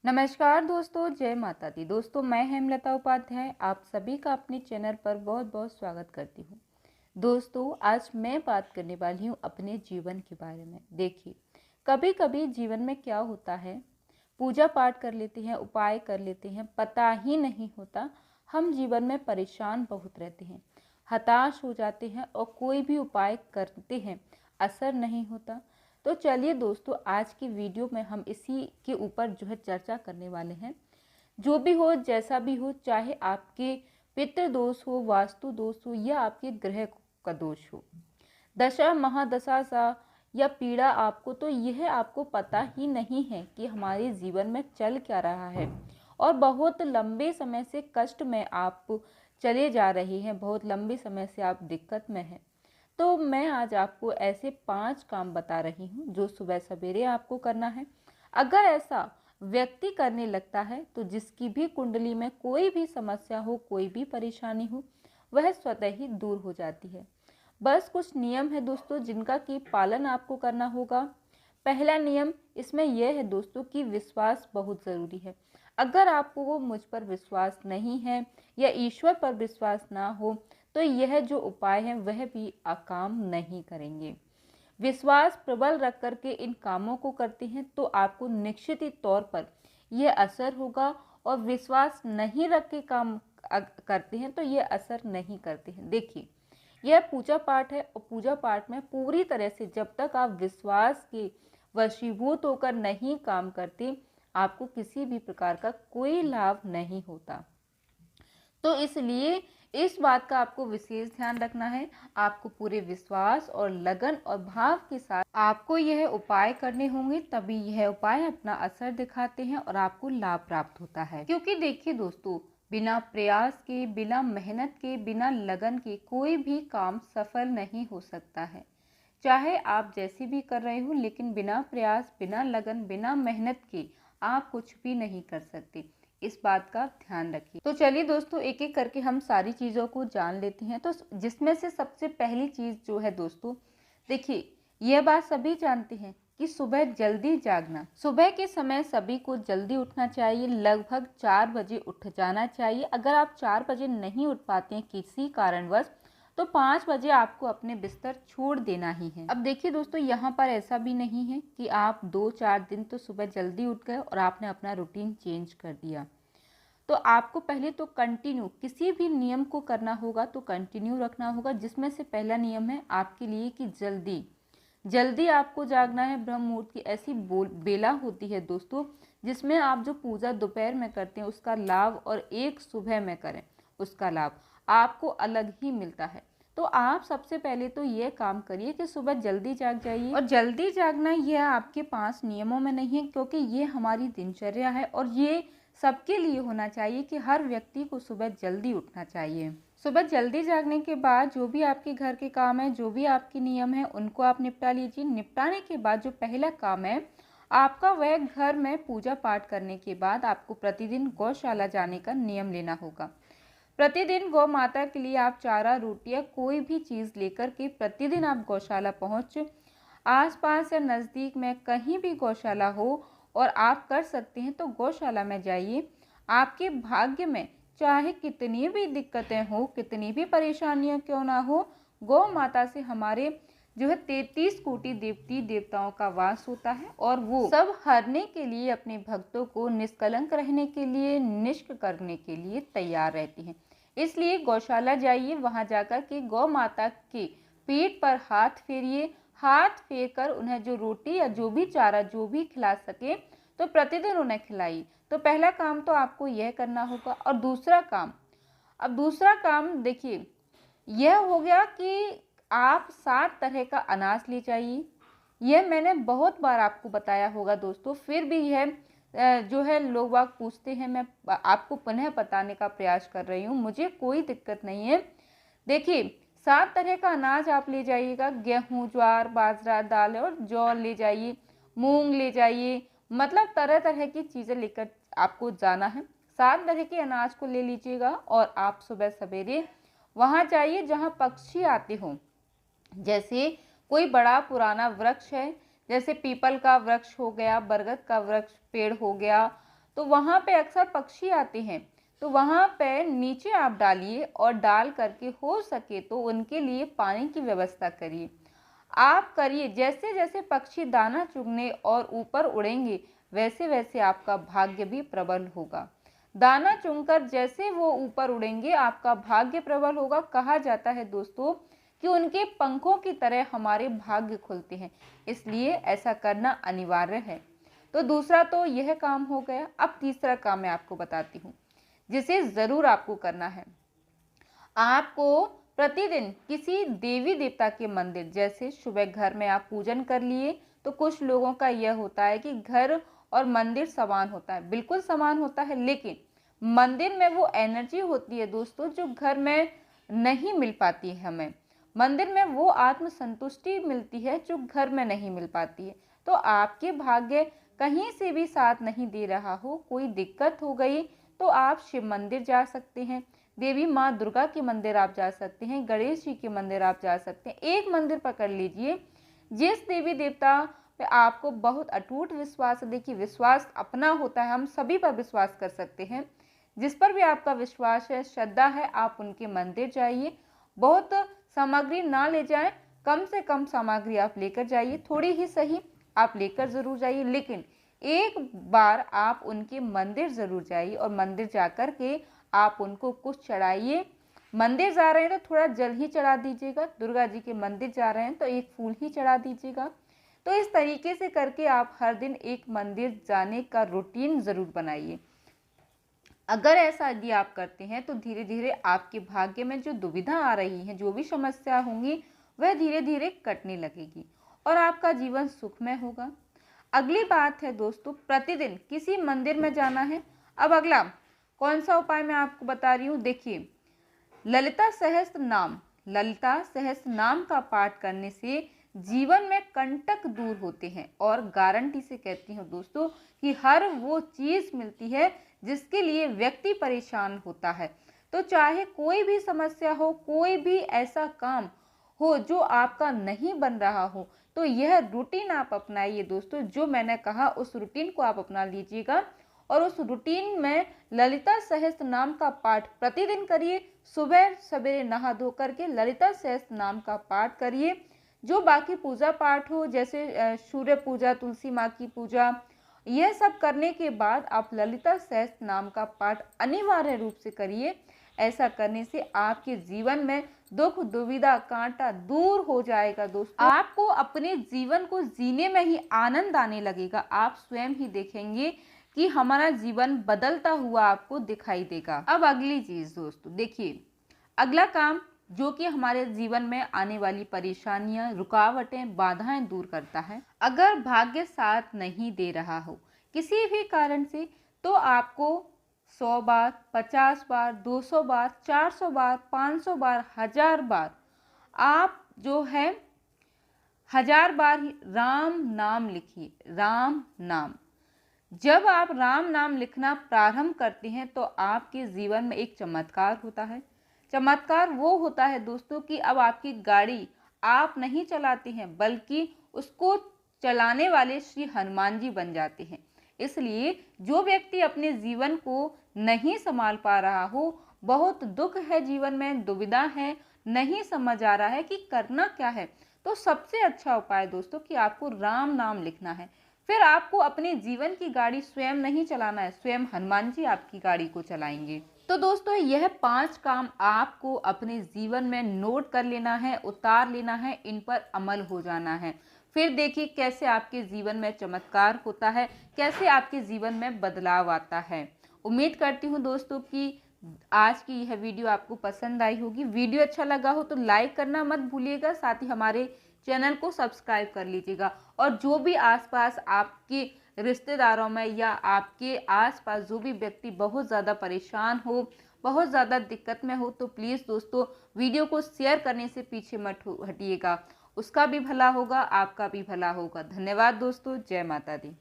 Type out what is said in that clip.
नमस्कार दोस्तों, जय माता दी। दोस्तों, मैं हेमलता उपाध्याय आप सभी का अपने चैनल पर बहुत बहुत स्वागत करती हूँ। दोस्तों, आज मैं बात करने वाली हूँ अपने जीवन के बारे में। देखिए, कभी कभी जीवन में क्या होता है, पूजा पाठ कर लेते हैं, उपाय कर लेते हैं, पता ही नहीं होता हम जीवन में परेशान बहुत रहते हैं, हताश हो जाते हैं और कोई भी उपाय करते हैं, असर नहीं होता। तो चलिए दोस्तों, आज की वीडियो में हम इसी के ऊपर चर्चा करने वाले हैं। जो भी हो, जैसा भी हो, चाहे आपके पितृ दोष हो, वास्तु दोष हो या आपके ग्रह का दोष हो, दशा महादशा सा या पीड़ा आपको, तो यह आपको पता ही नहीं है कि हमारे जीवन में चल क्या रहा है और बहुत लंबे समय से कष्ट में आप चले जा रहे हैं, बहुत लंबे समय से आप दिक्कत में हैं। तो मैं आज आपको ऐसे 5 काम बता रही हूँ जो सुबह सवेरे आपको करना है। अगर ऐसा व्यक्ति करने लगता है तो जिसकी भी कुंडली में कोई भी समस्या हो, कोई भी परेशानी हो, वह स्वतः ही दूर हो जाती है। बस कुछ नियम है दोस्तों जिनका कि पालन आपको करना होगा। पहला नियम इसमें यह है दोस्तों कि विश्वास बहुत ज़रूरी है। अगर आपको वो मुझ पर विश्वास नहीं है या ईश्वर पर विश्वास ना हो तो यह जो उपाय है वह भी काम नहीं करेंगे। विश्वास प्रबल रख करके इन कामों को करते हैं तो आपको निश्चित ही तौर पर यह असर होगा, और विश्वास नहीं रख के काम करते हैं तो यह असर नहीं करते हैं। देखिए, यह पूजा पाठ है और पूजा पाठ में पूरी तरह से जब तक आप विश्वास के वशीभूत होकर नहीं काम करते, आपको किसी भी प्रकार का कोई लाभ नहीं होता। तो इसलिए इस बात का आपको विशेष ध्यान रखना है। आपको पूरे विश्वास और लगन और भाव के साथ आपको यह उपाय करने होंगे, तभी यह उपाय अपना असर दिखाते हैं और आपको लाभ प्राप्त होता है। क्योंकि देखिए दोस्तों, बिना प्रयास के, बिना मेहनत के, बिना लगन के कोई भी काम सफल नहीं हो सकता है। चाहे आप जैसे भी कर रहे हो, लेकिन बिना प्रयास, बिना लगन, बिना मेहनत के आप कुछ भी नहीं कर सकते। इस बात का ध्यान रखिए। तो चलिए दोस्तों, एक एक करके हम सारी चीज़ों को जान लेते हैं। तो जिसमें से सबसे पहली चीज़ जो है दोस्तों, देखिए, यह बात सभी जानते हैं कि सुबह जल्दी जागना। सुबह के समय सभी को जल्दी उठना चाहिए, लगभग 4 बजे उठ जाना चाहिए। अगर आप 4 बजे नहीं उठ पाते हैं किसी कारणवश, तो 5 बजे आपको अपने बिस्तर छोड़ देना ही है। अब देखिए दोस्तों, यहाँ पर ऐसा भी नहीं है कि आप 2-4 दिन तो सुबह जल्दी उठ गए और आपने अपना रूटीन चेंज कर दिया। तो आपको पहले तो कंटिन्यू किसी भी नियम को करना होगा तो कंटिन्यू रखना होगा, जिसमें से पहला नियम है आपके लिए कि जल्दी जल्दी आपको जागना है। ब्रह्म मुहूर्त की ऐसी बेला होती है दोस्तों जिसमें आप जो पूजा दोपहर में करते हैं उसका लाभ, और एक सुबह में करें उसका लाभ आपको अलग ही मिलता है। तो आप सबसे पहले तो ये काम करिए कि सुबह जल्दी जाग जाइए। और जल्दी जागना यह आपके 5 नियमों में नहीं है, क्योंकि ये हमारी दिनचर्या है और ये सबके लिए होना चाहिए कि हर व्यक्ति को सुबह जल्दी उठना चाहिए। सुबह जल्दी जागने के बाद जो भी आपके घर के काम है, जो भी आपके नियम है, उनको आप निपटा लीजिए। निपटाने के बाद जो पहला काम है आपका, वह घर में पूजा पाठ करने के बाद आपको प्रतिदिन गौशाला जाने का नियम लेना होगा। प्रतिदिन गौ माता के लिए आप चारा, रोटी या कोई भी चीज़ लेकर के प्रतिदिन आप गौशाला पहुँच, आसपास या नज़दीक में कहीं भी गौशाला हो और आप कर सकते हैं तो गौशाला में जाइए। आपके भाग्य में चाहे कितनी भी दिक्कतें हो, कितनी भी परेशानियां क्यों ना हो, गौ माता से हमारे 33 कोटि देवती देवताओं का वास होता है और वो सब हरने के लिए, अपने भक्तों को निष्कलंक रहने के लिए, निष्क करने के लिए तैयार रहती हैं। इसलिए गौशाला जाइए, वहां जाकर के गौ माता के पेट पर हाथ फेरिए। हाथ फेर कर उन्हें जो रोटी या जो भी चारा जो भी खिला सके तो प्रतिदिन उन्हें खिलाइए। तो पहला काम तो आपको यह करना होगा। और दूसरा काम देखिए, यह हो गया कि आप 7 तरह का अनाज ले जाइए। यह मैंने बहुत बार आपको बताया होगा दोस्तों, फिर भी यह जो है लोग बाग पूछते हैं, मैं आपको पुनः बताने का प्रयास कर रही हूँ, मुझे कोई दिक्कत नहीं है। देखिए, 7 तरह का अनाज आप ले जाइएगा। गेहूँ, ज्वार, बाजरा, दाल और जौ ले जाइए, मूंग ले जाइए, मतलब तरह तरह की चीज़ें लेकर आपको जाना है। 7 तरह के अनाज को ले लीजिएगा और आप सुबह सवेरे वहाँ जाइए जहाँ पक्षी आते हों। जैसे कोई बड़ा पुराना वृक्ष है, जैसे पीपल का वृक्ष हो गया, बरगद का वृक्ष पेड़ हो गया, तो वहाँ पे अक्सर पक्षी आते हैं, तो वहाँ पे नीचे आप डालिए और डाल करके हो सके तो उनके लिए पानी की व्यवस्था करिए। आप करिए, जैसे जैसे पक्षी दाना चुगने और ऊपर उड़ेंगे वैसे वैसे आपका भाग्य भी प्रबल होगा। दाना चुनकर जैसे वो ऊपर उड़ेंगे आपका भाग्य प्रबल होगा। कहा जाता है दोस्तों कि उनके पंखों की तरह हमारे भाग्य खुलते हैं, इसलिए ऐसा करना अनिवार्य है। तो दूसरा तो यह काम हो गया। अब तीसरा काम मैं आपको बताती हूँ जिसे ज़रूर आपको करना है। आपको प्रतिदिन किसी देवी देवता के मंदिर, जैसे सुबह घर में आप पूजन कर लिए, तो कुछ लोगों का यह होता है कि घर और मंदिर समान होता है, बिल्कुल समान होता है, लेकिन मंदिर में वो एनर्जी होती है दोस्तों जो घर में नहीं मिल पाती है। हमें मंदिर में वो आत्म संतुष्टि मिलती है जो घर में नहीं मिल पाती है। तो आपके भाग्य कहीं से भी साथ नहीं दे रहा हो, कोई दिक्कत हो गई, तो आप शिव मंदिर जा सकते हैं, देवी माँ दुर्गा के मंदिर आप जा सकते हैं, गणेश जी के मंदिर आप जा सकते हैं। एक मंदिर पकड़ लीजिए जिस देवी देवता पे आपको बहुत अटूट विश्वास है। देखिए, विश्वास अपना होता है, हम सभी पर विश्वास कर सकते हैं। जिस पर भी आपका विश्वास है, श्रद्धा है, आप उनके मंदिर जाइए। बहुत सामग्री ना ले जाएं, कम से कम सामग्री आप लेकर जाइए, थोड़ी ही सही आप लेकर ज़रूर जाइए, लेकिन एक बार आप उनके मंदिर ज़रूर जाइए और मंदिर जाकर के आप उनको कुछ चढ़ाइए। मंदिर जा रहे हैं तो थोड़ा जल ही चढ़ा दीजिएगा, दुर्गा जी के मंदिर जा रहे हैं तो एक फूल ही चढ़ा दीजिएगा। तो इस तरीके से करके आप हर दिन एक मंदिर जाने का रूटीन ज़रूर बनाइए। अगर ऐसा यदि आप करते हैं तो धीरे धीरे आपके भाग्य में जो दुविधा आ रही है, जो भी समस्या होंगी, वह धीरे धीरे कटने लगेगी और आपका जीवन सुखमय होगा। अगली बात है दोस्तों, प्रतिदिन किसी मंदिर में जाना है। अब अगला कौन सा उपाय मैं आपको बता रही हूँ, देखिए, ललिता सहस्त्र नाम का पाठ करने से जीवन में कंटक दूर होते हैं और गारंटी से कहती हूँ दोस्तों कि हर वो चीज़ मिलती है जिसके लिए व्यक्ति परेशान होता है। तो चाहे कोई भी समस्या हो, कोई भी ऐसा काम हो जो आपका नहीं बन रहा हो, तो यह रूटीन आप अपनाइए दोस्तों। जो मैंने कहा उस रूटीन को आप अपना लीजिएगा और उस रूटीन में ललिता सहस्त्र नाम का पाठ प्रतिदिन करिए। सुबह सवेरे नहा धो करके ललिता सहस्त्र नाम का पाठ करिए। जो बाकी पूजा पाठ हो, जैसे सूर्य पूजा, तुलसी माँ की पूजा, यह सब करने के बाद आप ललिता सहस्त्र नाम का पाठ अनिवार्य रूप से करिए। ऐसा करने से आपके जीवन में दुख दुविधा कांटा दूर हो जाएगा दोस्तों। आपको अपने जीवन को जीने में ही आनंद आने लगेगा। आप स्वयं ही देखेंगे कि हमारा जीवन बदलता हुआ आपको दिखाई देगा। अब अगली चीज दोस्तों, देखिए, अगला काम जो कि हमारे जीवन में आने वाली परेशानियां, रुकावटें, बाधाएं दूर करता है। अगर भाग्य साथ नहीं दे रहा हो किसी भी कारण से, तो आपको 100 बार, 50 बार, 200 बार, 400 बार, 500 बार, 1000 बार, आप जो है 1000 बार ही राम नाम लिखिए। राम नाम, जब आप राम नाम लिखना प्रारंभ करते हैं तो आपके जीवन में एक चमत्कार होता है। चमत्कार वो होता है दोस्तों कि अब आपकी गाड़ी आप नहीं चलाते हैं, बल्कि उसको चलाने वाले श्री हनुमान जी बन जाते हैं। इसलिए जो व्यक्ति अपने जीवन को नहीं संभाल पा रहा हो, बहुत दुख है जीवन में, दुविधा है, नहीं समझ आ रहा है कि करना क्या है, तो सबसे अच्छा उपाय दोस्तों कि आपको राम नाम लिखना है। फिर आपको अपने जीवन की गाड़ी स्वयं नहीं चलाना है, स्वयं हनुमान जी आपकी गाड़ी को चलाएंगे। तो दोस्तों, यह 5 काम आपको अपने जीवन में नोट कर लेना है, उतार लेना है, इन पर अमल हो जाना है। फिर देखिए कैसे आपके जीवन में चमत्कार होता है, कैसे आपके जीवन में बदलाव आता है। उम्मीद करती हूँ दोस्तों कि आज की यह वीडियो आपको पसंद आई होगी। वीडियो अच्छा लगा हो तो लाइक करना मत भूलिएगा, साथ ही हमारे चैनल को सब्सक्राइब कर लीजिएगा। और जो भी आसपास आपके रिश्तेदारों में या आपके आसपास जो भी व्यक्ति बहुत ज़्यादा परेशान हो, बहुत ज़्यादा दिक्कत में हो, तो प्लीज़ दोस्तों वीडियो को शेयर करने से पीछे मत हटिएगा। उसका भी भला होगा, आपका भी भला होगा। धन्यवाद दोस्तों, जय माता दी।